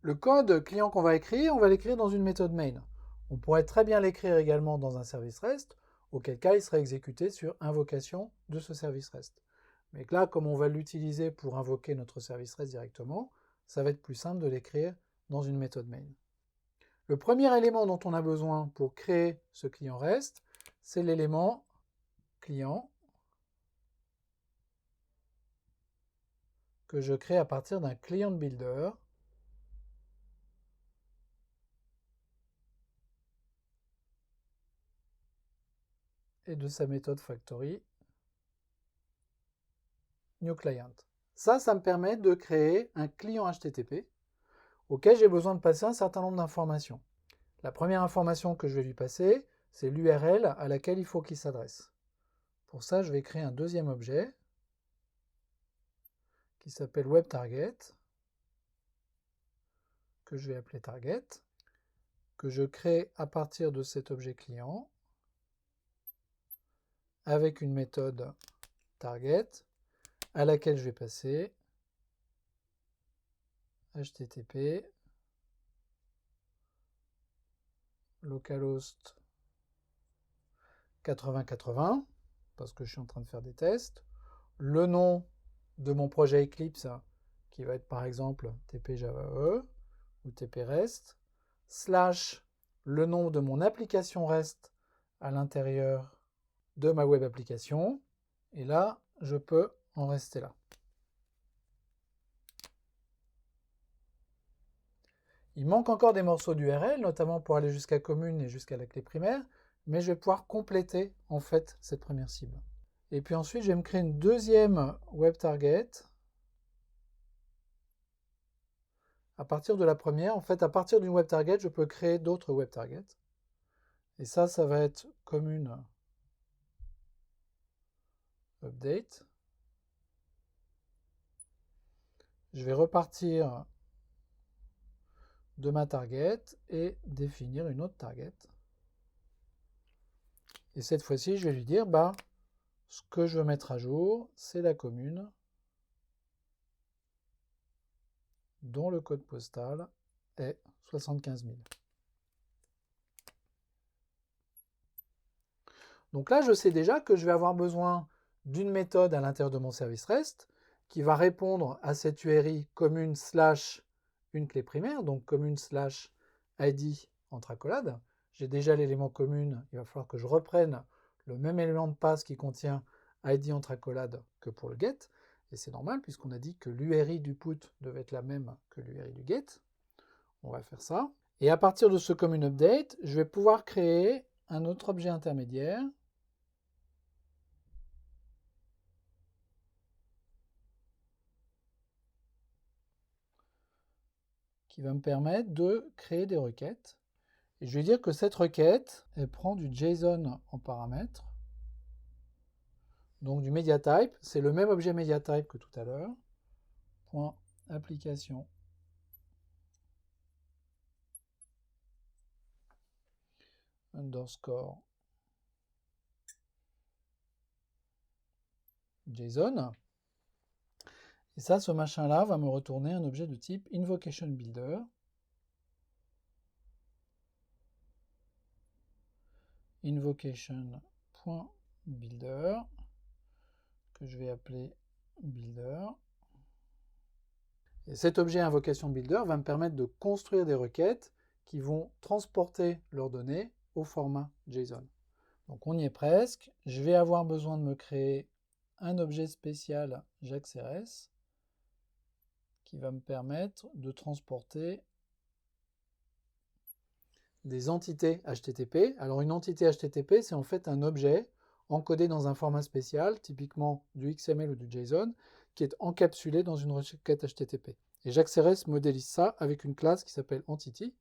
Le code client qu'on va écrire, on va l'écrire dans une méthode main. On pourrait très bien l'écrire également dans un service REST, auquel cas il serait exécuté sur invocation de ce service REST. Mais là, comme on va l'utiliser pour invoquer notre service REST directement, ça va être plus simple de l'écrire dans une méthode main. Le premier élément dont on a besoin pour créer ce client REST, c'est l'élément client que je crée à partir d'un client builder et de sa méthode factory new client. Ça me permet de créer un client HTTP auquel j'ai besoin de passer un certain nombre d'informations. La première information que je vais lui passer, c'est l'URL à laquelle il faut qu'il s'adresse. Pour ça, je vais créer un deuxième objet qui s'appelle WebTarget, que je vais appeler Target, que je crée à partir de cet objet client avec une méthode Target à laquelle je vais passer HTTP localhost 8080 parce que je suis en train de faire des tests, le nom de mon projet Eclipse qui va être par exemple tpjavae ou tprest, slash le nom de mon application REST à l'intérieur de ma web application, et là, je peux en rester là. Il manque encore des morceaux d'URL, notamment pour aller jusqu'à commune et jusqu'à la clé primaire, mais je vais pouvoir compléter en fait cette première cible. Et puis ensuite, je vais me créer une deuxième web target. À partir de la première, en fait, à partir d'une web target, je peux créer d'autres web targets. Et ça va être commune update. Je vais repartir de ma target et définir une autre target. Et cette fois-ci, je vais lui dire, ce que je veux mettre à jour, c'est la commune dont le code postal est 75 000. Donc là, je sais déjà que je vais avoir besoin d'une méthode à l'intérieur de mon service REST qui va répondre à cette URI commune slash une clé primaire, donc commune slash ID entre accolades. J'ai déjà l'élément commune, il va falloir que je reprenne le même élément de passe qui contient ID entre accolades que pour le get. Et c'est normal puisqu'on a dit que l'URI du put devait être la même que l'URI du get. On va faire ça. Et à partir de ce commune update, je vais pouvoir créer un autre objet intermédiaire qui va me permettre de créer des requêtes. Et je vais dire que cette requête, elle prend du JSON en paramètre. Donc du mediatype, c'est le même objet mediatype que tout à l'heure. Point application underscore JSON. Et ça, ce machin-là va me retourner un objet de type invocation builder. Invocation.builder que je vais appeler builder. Et cet objet invocation builder va me permettre de construire des requêtes qui vont transporter leurs données au format JSON. Donc on y est presque. Je vais avoir besoin de me créer un objet spécial JAX-RS qui va me permettre de transporter des entités HTTP. Alors une entité HTTP, c'est en fait un objet encodé dans un format spécial, typiquement du XML ou du JSON, qui est encapsulé dans une requête HTTP. Et JAX-RS modélise ça avec une classe qui s'appelle Entity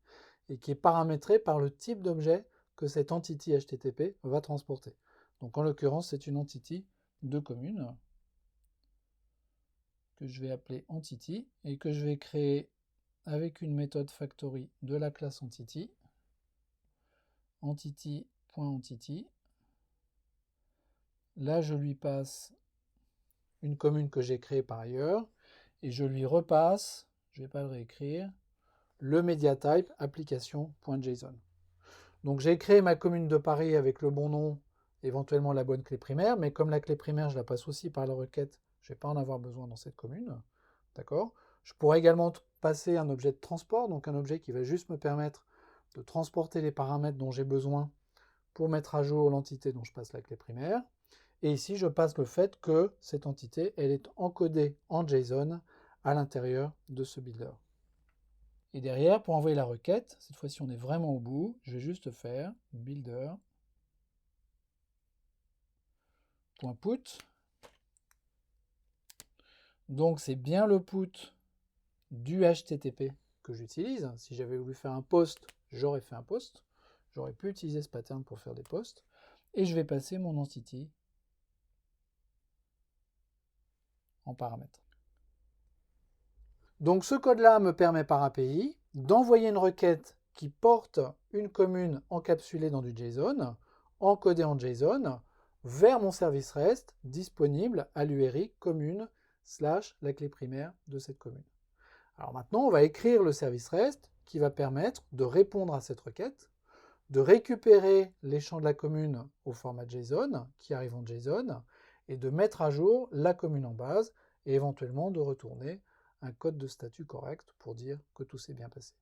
et qui est paramétrée par le type d'objet que cette entity HTTP va transporter. Donc en l'occurrence, c'est une entity de commune que je vais appeler Entity et que je vais créer avec une méthode factory de la classe Entity. Entity.entity. Là, je lui passe une commune que j'ai créée par ailleurs et je lui repasse, je ne vais pas le réécrire, le mediatype application.json. Donc j'ai créé ma commune de Paris avec le bon nom, éventuellement la bonne clé primaire, mais comme la clé primaire, je la passe aussi par la requête, je ne vais pas en avoir besoin dans cette commune. D'accord ? Je pourrais également passer un objet de transport, donc un objet qui va juste me permettre de transporter les paramètres dont j'ai besoin pour mettre à jour l'entité dont je passe la clé primaire. Et ici, je passe le fait que cette entité, elle est encodée en JSON à l'intérieur de ce builder. Et derrière, pour envoyer la requête, cette fois-ci on est vraiment au bout, je vais juste faire builder.put. Donc c'est bien le put du HTTP que j'utilise. Si j'avais voulu faire un post, j'aurais fait un post. J'aurais pu utiliser ce pattern pour faire des posts. Et je vais passer mon entity en paramètre. Donc ce code-là me permet par API d'envoyer une requête qui porte une commune encapsulée dans du JSON, encodée en JSON, vers mon service REST disponible à l'URI commune / la clé primaire de cette commune. Alors maintenant, on va écrire le service REST qui va permettre de répondre à cette requête, de récupérer les champs de la commune au format JSON qui arrive en JSON et de mettre à jour la commune en base et éventuellement de retourner un code de statut correct pour dire que tout s'est bien passé.